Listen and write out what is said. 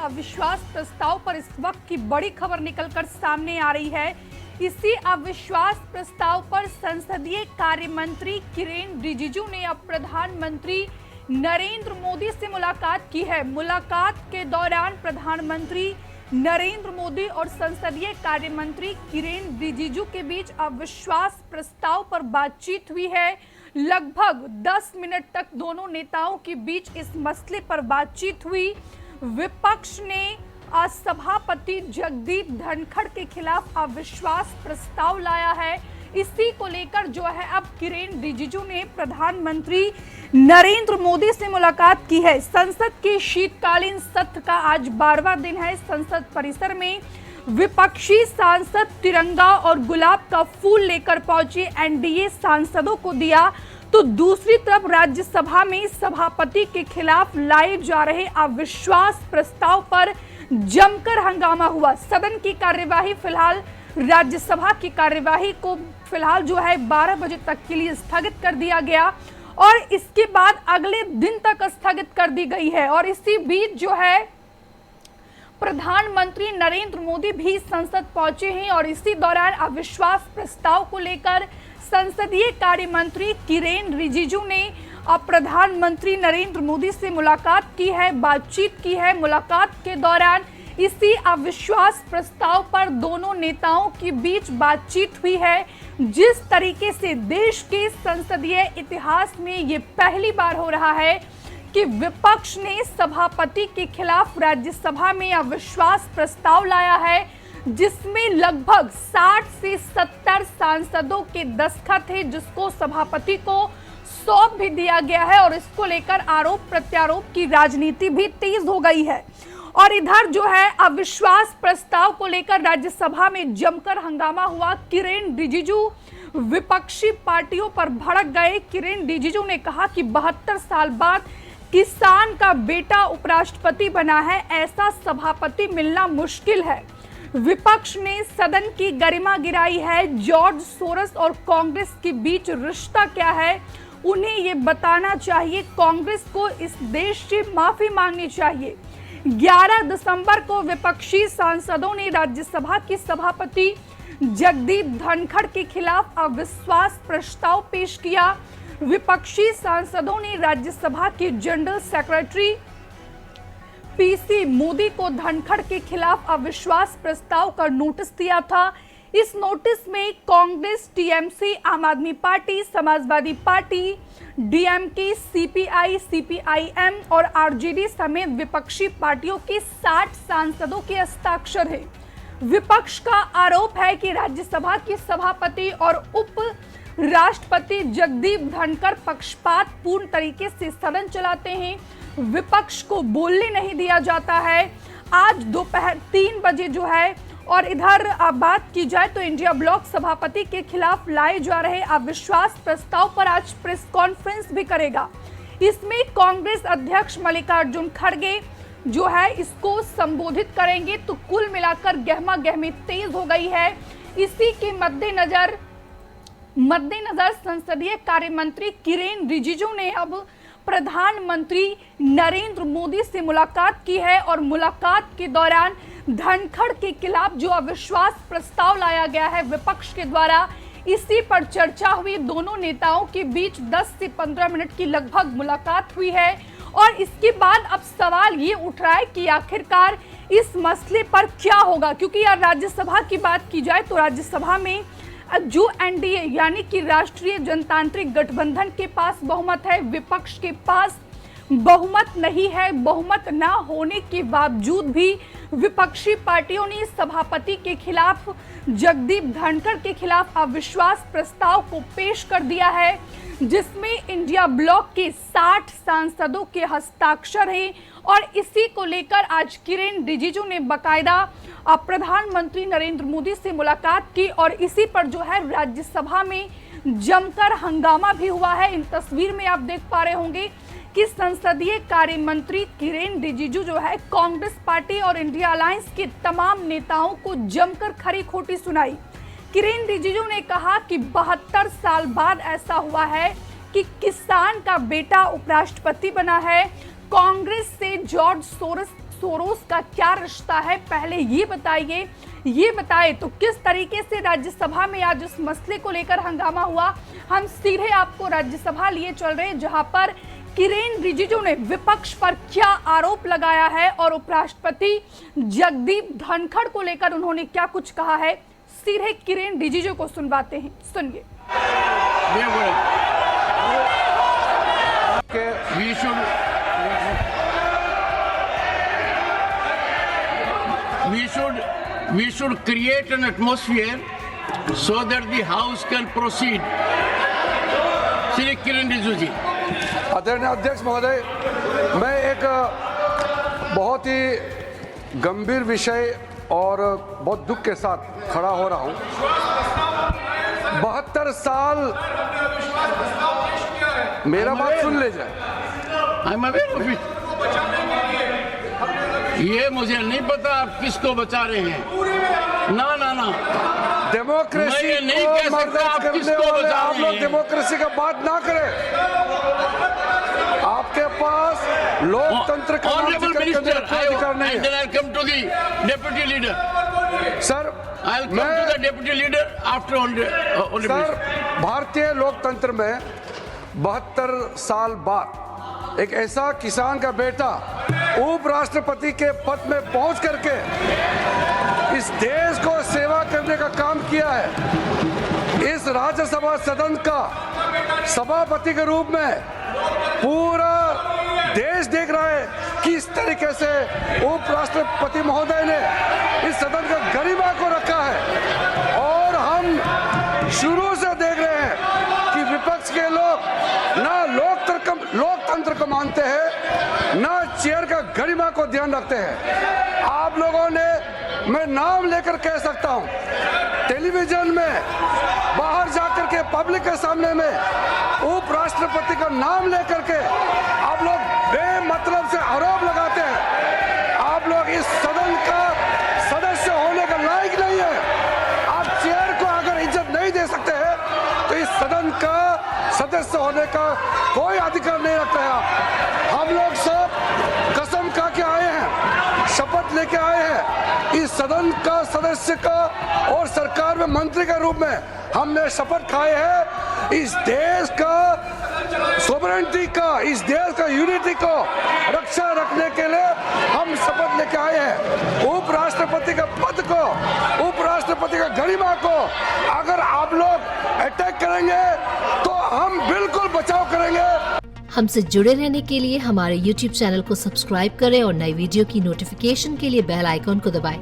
अविश्वास प्रस्ताव पर इस वक्त की बड़ी खबर निकलकर सामने आ रही है। इसी अविश्वास प्रस्ताव पर संसदीय कार्य मंत्री किरेन रिजिजू ने अब प्रधानमंत्री नरेंद्र मोदी से मुलाकात की है। मुलाकात के दौरान प्रधानमंत्री नरेंद्र मोदी और संसदीय कार्य मंत्री किरेन रिजिजू के बीच अविश्वास प्रस्ताव पर बातचीत हुई है। लगभग 10 मिनट तक दोनों नेताओं के बीच इस मसले पर बातचीत हुई। विपक्ष ने सभापति जगदीप धनखड़ के खिलाफ अविश्वास प्रस्ताव लाया है। इसी को लेकर जो है अब किरेन रिजिजू ने प्रधानमंत्री नरेंद्र मोदी से मुलाकात की है। संसद के शीतकालीन सत्र का आज 12वां दिन है। संसद परिसर में विपक्षी सांसद तिरंगा और गुलाब का फूल लेकर पहुंचे, एनडीए सांसदों को दिया, तो दूसरी तरफ राज्यसभा में सभापति के खिलाफ लाए जा रहे अविश्वास प्रस्ताव पर जमकर हंगामा हुआ। सदन की कार्यवाही फिलहाल राज्यसभा की कार्यवाही को फिलहाल जो है 12 बजे तक के लिए स्थगित कर दिया गया और इसके बाद अगले दिन तक स्थगित कर दी गई है। और इसी बीच जो है प्रधानमंत्री नरेंद्र मोदी भी संसद पहुंचे हैं और इसी दौरान अविश्वास प्रस्ताव को लेकर संसदीय कार्य मंत्री किरेन रिजिजू ने प्रधानमंत्री नरेंद्र मोदी से मुलाकात की है, बातचीत की है। मुलाकात के दौरान इसी अविश्वास प्रस्ताव पर दोनों नेताओं के बीच बातचीत हुई है। जिस तरीके से देश के संसदीय इतिहास में ये पहली बार हो रहा है कि विपक्ष ने सभापति के खिलाफ राज्यसभा में अविश्वास प्रस्ताव लाया है, जिसमें लगभग 60 से 70 सांसदों के दस्तखत है, जिसको सभापति को सौंप भी दिया गया है और इसको लेकर आरोप प्रत्यारोप की राजनीति भी तेज हो गई है। और इधर जो है अविश्वास प्रस्ताव को लेकर राज्यसभा में जमकर हंगामा हुआ। किरेन रिजिजू विपक्षी पार्टियों पर भड़क गए। किरेन रिजिजू ने कहा कि 72 साल बाद किसान का बेटा उपराष्ट्रपति बना है, ऐसा सभापति मिलना मुश्किल है। विपक्ष ने सदन की गरिमा गिराई है। जॉर्ज सोरस और कांग्रेस के बीच रिश्ता क्या है, उन्हें ये बताना चाहिए। कांग्रेस को इस देश से माफी मांगनी चाहिए। 11 दिसंबर को विपक्षी सांसदों ने राज्यसभा के सभापति जगदीप धनखड़ के खिलाफ अविश्वास प्रस्ताव पेश किया। विपक्षी सांसदों ने राज्यसभा के जनरल सेक्रेटरी पीसी मोदी को धनखड़ के खिलाफ अविश्वास प्रस्ताव का नोटिस दिया था। इस नोटिस में कांग्रेस, टीएमसी, आम आदमी party, Samajwadi party, DMK, CPI, CPIM और आरजेडी समेत विपक्षी पार्टियों के 60 सांसदों के हस्ताक्षर हैं। विपक्ष का आरोप है कि राज्यसभा के सभापति और उप राष्ट्रपति जगदीप धनखड़ पक्षपात पूर्ण तरीके से सदन चलाते हैं। विपक्ष को बोलने नहीं दिया जाता है। आज दोपहर 3 बजे जो है और इधर बात की जाए तो इंडिया ब्लॉक सभापति के खिलाफ लाए जा रहे अविश्वास प्रस्ताव पर आज प्रेस कॉन्फ्रेंस भी करेगा। इसमें कांग्रेस अध्यक्ष मल्लिकार्जुन खड़गे जो है इसको संबोधित करेंगे। तो कुल मिलाकर गहमा गहमी तेज हो गई है। इसी के मद्देनजर संसदीय कार्य मंत्री किरेन रिजिजू ने अब प्रधानमंत्री नरेंद्र मोदी से मुलाकात की है और मुलाकात के दौरान धनखड़ के खिलाफ जो अविश्वास प्रस्ताव लाया गया है विपक्ष के द्वारा, इसी पर चर्चा हुई। दोनों नेताओं के बीच 10 से 15 मिनट की लगभग मुलाकात हुई है और इसके बाद अब सवाल ये उठ रहा है कि आखिरकार इस मसले पर क्या होगा। क्योंकि यार राज्यसभा की बात की जाए तो राज्यसभा में जो एनडीए यानी कि राष्ट्रीय जनतांत्रिक गठबंधन के पास बहुमत है, विपक्ष के पास बहुमत नहीं है। बहुमत ना होने के बावजूद भी विपक्षी पार्टियों ने सभापति के खिलाफ, जगदीप धनखड़ के खिलाफ अविश्वास प्रस्ताव को पेश कर दिया है, जिसमें इंडिया ब्लॉक के 60 सांसदों के हस्ताक्षर हैं। और इसी को लेकर आज किरेन रिजिजू ने बाकायदा प्रधानमंत्री नरेंद्र मोदी से मुलाकात की और इसी पर जो है राज्यसभा में जमकर हंगामा भी हुआ है। इन तस्वीर में आप देख पा रहे होंगे कि संसदीय कार्य मंत्री किरेन रिजिजू जो है कांग्रेस पार्टी और इंडिया अलायंस के तमाम नेताओं को जमकर खरी खोटी सुनाई। किरेन रिजिजू ने कहा कि 72 साल बाद ऐसा हुआ है कि किसान का बेटा उपराष्ट्रपति बना है। कांग्रेस से जॉर्ज सोरोस का क्या रिश्ता है, पहले ये बताइए। ये बताएं तो किस तरीके से राज्यसभा में आज इस मसले को लेकर हंगामा हुआ। हम सीधे आपको राज्यसभा लिए चल रहे हैं, जहां पर किरेन रिजिजू ने विपक्ष पर क्या आरोप लगाया है और उपराष्ट्रपति जगदीप धनखड़ को लेकर उन्होंने क्या कुछ कहा है। सीधे किरेन रिजिजू को सुनवाते हैं, सुनिए। We should create an atmosphere so that the House can proceed. Shri Kiren Rijiju जी। आदरणीय अध्यक्ष महोदय, मैं एक बहुत ही गंभीर विषय और बहुत दुख के साथ खड़ा हो रहा हूं। 72 साल, मेरा बात सुन ले जाए। I'm aware of it. ये मुझे नहीं पता आप किसको बचा रहे हैं। ना ना ना, डेमोक्रेसी को मर्दात करने वाले आप लोग डेमोक्रेसी का बात ना करें। आपके पास लोकतंत्र का अधिकार नहीं है। I'll come to the deputy leader. Sir, I'll come to the deputy leader after only. Sir, भारतीय लोकतंत्र में 72 साल बाद एक ऐसा किसान का बेटा उपराष्ट्रपति के पद में पहुंच करके इस देश को सेवा करने का काम किया है। इस राज्यसभा सदन का सभापति के रूप में पूरा देश देख रहा है किस तरीके से उपराष्ट्रपति महोदय ने इस सदन का गरिमा को रखा है। और हम शुरू से देख रहे हैं कि विपक्ष के लोग ना लोकतंत्र को मानते हैं, ना चेयर का गरिमा को ध्यान रखते हैं। आप लोगों ने, मैं नाम लेकर कह सकता हूं, टेलीविजन में बाहर जाकर के पब्लिक के सामने में उपराष्ट्रपति का नाम लेकर के आप लोग बेमतलब से आरोप लगाते हैं। आप लोग इस सदन का सदस्य होने का लायक नहीं है। आप चेयर को अगर इज्जत नहीं दे सकते हैं तो इस सदन का सदस्य होने का कोई अधिकार नहीं रखते हैं। हम लोग सब कसम खा के आए हैं, शपथ लेके आए हैं। इस सदन का सदस्य का और सरकार में मंत्री के रूप में हमने शपथ खाए हैं। इस देश का सोवरेनिटी का, इस देश का यूनिटी को रक्षा रखने के लिए हम शपथ लेके आए हैं। उपराष्ट्रपति के पद को, उपराष्ट्रपति का गरिमा को अगर आप लोग अटैक करेंगे तो हम बिल्कुल बचाव करेंगे। हमसे जुड़े रहने के लिए हमारे YouTube चैनल को सब्सक्राइब करें और नई वीडियो की नोटिफिकेशन के लिए बेल आइकॉन को दबाएं।